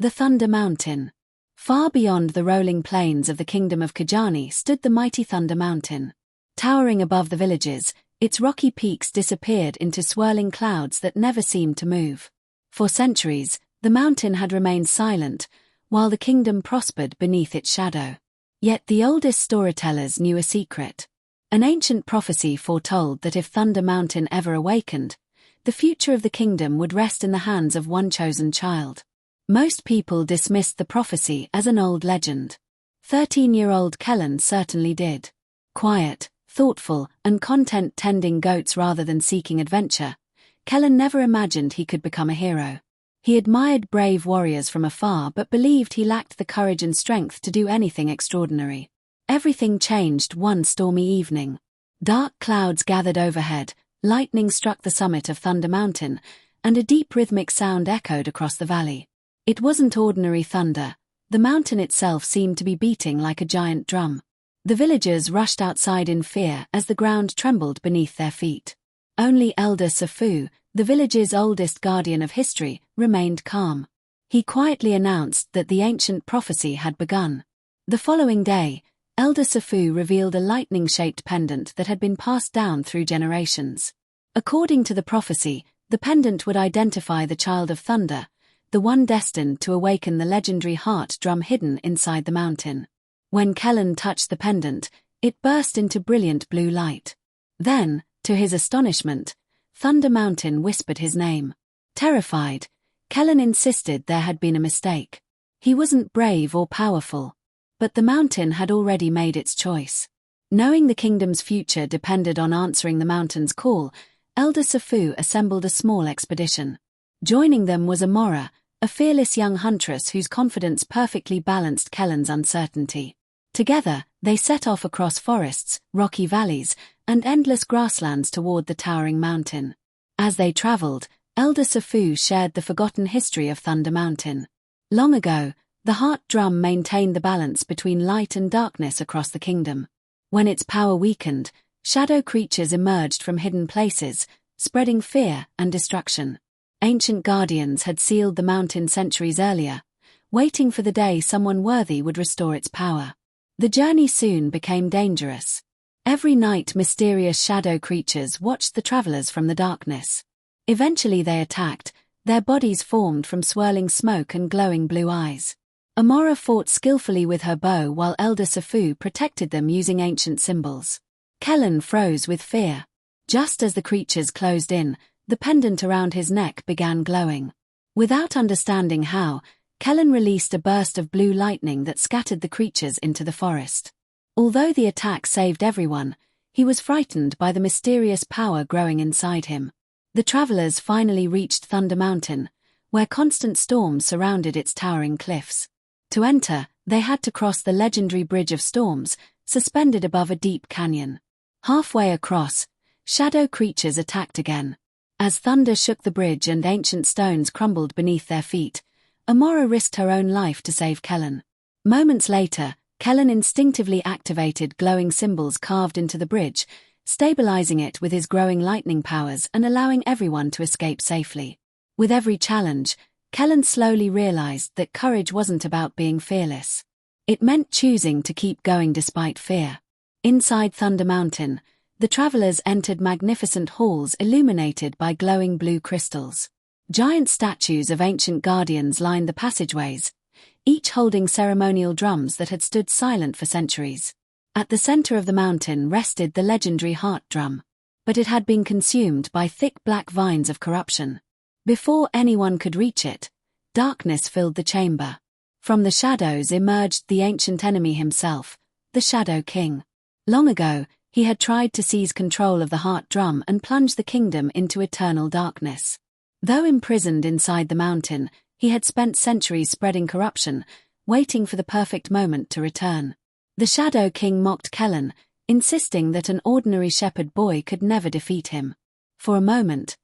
The Thunder Mountain. Far beyond the rolling plains of the Kingdom of Kijani stood the mighty Thunder Mountain. Towering above the villages, its rocky peaks disappeared into swirling clouds that never seemed to move. For centuries, the mountain had remained silent, while the kingdom prospered beneath its shadow. Yet the oldest storytellers knew a secret. An ancient prophecy foretold that if Thunder Mountain ever awakened, the future of the kingdom would rest in the hands of one chosen child. Most people dismissed the prophecy as an old legend. 13-year-old Kelan certainly did. Quiet, thoughtful, and content tending goats rather than seeking adventure, Kelan never imagined he could become a hero. He admired brave warriors from afar but believed he lacked the courage and strength to do anything extraordinary. Everything changed one stormy evening. Dark clouds gathered overhead, lightning struck the summit of Thunder Mountain, and a deep rhythmic sound echoed across the valley. It wasn't ordinary thunder. The mountain itself seemed to be beating like a giant drum. The villagers rushed outside in fear as the ground trembled beneath their feet. Only Elder Sefu, the village's oldest guardian of history, remained calm. He quietly announced that the ancient prophecy had begun. The following day, Elder Sefu revealed a lightning-shaped pendant that had been passed down through generations. According to the prophecy, the pendant would identify the child of thunder, the one destined to awaken the legendary heart drum hidden inside the mountain. When Kelan touched the pendant, it burst into brilliant blue light. Then, to his astonishment, Thunder Mountain whispered his name. Terrified, Kelan insisted there had been a mistake. He wasn't brave or powerful. But the mountain had already made its choice. Knowing the kingdom's future depended on answering the mountain's call, Elder Sefu assembled a small expedition. Joining them was Amara, a fearless young huntress whose confidence perfectly balanced Kelan's uncertainty. Together, they set off across forests, rocky valleys, and endless grasslands toward the towering mountain. As they traveled, Elder Sefu shared the forgotten history of Thunder Mountain. Long ago, the heart drum maintained the balance between light and darkness across the kingdom. When its power weakened, shadow creatures emerged from hidden places, spreading fear and destruction. Ancient guardians had sealed the mountain centuries earlier, waiting for the day someone worthy would restore its power. The journey soon became dangerous. Every night mysterious shadow creatures watched the travelers from the darkness. Eventually they attacked, their bodies formed from swirling smoke and glowing blue eyes. Amara fought skillfully with her bow while Elder Sefu protected them using ancient symbols. Kelan froze with fear. Just as the creatures closed in, the pendant around his neck began glowing. Without understanding how, Kelan released a burst of blue lightning that scattered the creatures into the forest. Although the attack saved everyone, he was frightened by the mysterious power growing inside him. The travelers finally reached Thunder Mountain, where constant storms surrounded its towering cliffs. To enter, they had to cross the legendary Bridge of Storms, suspended above a deep canyon. Halfway across, shadow creatures attacked again. As thunder shook the bridge and ancient stones crumbled beneath their feet, Amara risked her own life to save Kelan. Moments later, Kelan instinctively activated glowing symbols carved into the bridge, stabilizing it with his growing lightning powers and allowing everyone to escape safely. With every challenge, Kelan slowly realized that courage wasn't about being fearless. It meant choosing to keep going despite fear. Inside Thunder Mountain, the travelers entered magnificent halls illuminated by glowing blue crystals. Giant statues of ancient guardians lined the passageways, each holding ceremonial drums that had stood silent for centuries. At the center of the mountain rested the legendary heart drum, but it had been consumed by thick black vines of corruption. Before anyone could reach it, darkness filled the chamber. From the shadows emerged the ancient enemy himself, the Shadow King. Long ago, he had tried to seize control of the heart drum and plunge the kingdom into eternal darkness. Though imprisoned inside the mountain, he had spent centuries spreading corruption, waiting for the perfect moment to return. The Shadow King mocked Kelan, insisting that an ordinary shepherd boy could never defeat him. For a moment,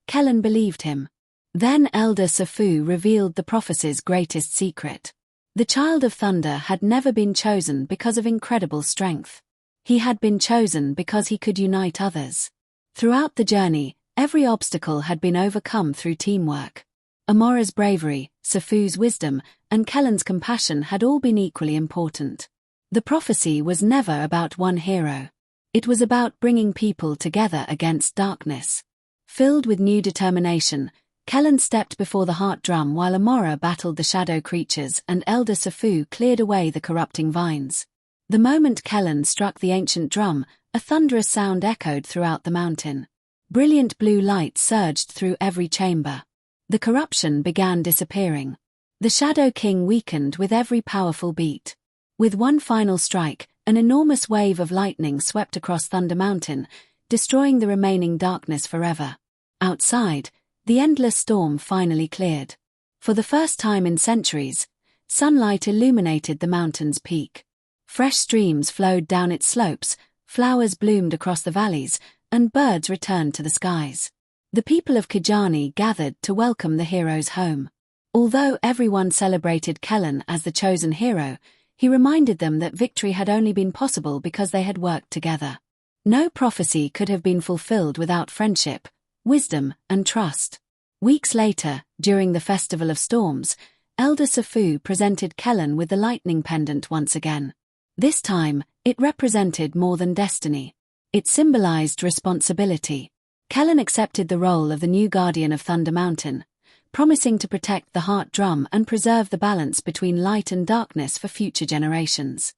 Kelan believed him. Then Elder Sefu revealed the prophecy's greatest secret. The Child of Thunder had never been chosen because of incredible strength. He had been chosen because he could unite others. Throughout the journey, every obstacle had been overcome through teamwork. Amara's bravery, Sefu's wisdom, and Kelan's compassion had all been equally important. The prophecy was never about one hero. It was about bringing people together against darkness. Filled with new determination, Kelan stepped before the heart drum while Amara battled the shadow creatures and Elder Sefu cleared away the corrupting vines. The moment Kelan struck the ancient drum, a thunderous sound echoed throughout the mountain. Brilliant blue light surged through every chamber. The corruption began disappearing. The Shadow King weakened with every powerful beat. With one final strike, an enormous wave of lightning swept across Thunder Mountain, destroying the remaining darkness forever. Outside, the endless storm finally cleared. For the first time in centuries, sunlight illuminated the mountain's peak. Fresh streams flowed down its slopes, flowers bloomed across the valleys, and birds returned to the skies. The people of Kijani gathered to welcome the heroes home. Although everyone celebrated Kelan as the chosen hero, he reminded them that victory had only been possible because they had worked together. No prophecy could have been fulfilled without friendship, wisdom, and trust. Weeks later, during the Festival of Storms, Elder Sefu presented Kelan with the lightning pendant once again. This time, it represented more than destiny. It symbolized responsibility. Kelan accepted the role of the new guardian of Thunder Mountain, promising to protect the heart drum and preserve the balance between light and darkness for future generations.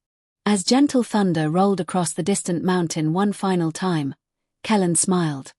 As gentle thunder rolled across the distant mountain one final time, Kelan smiled.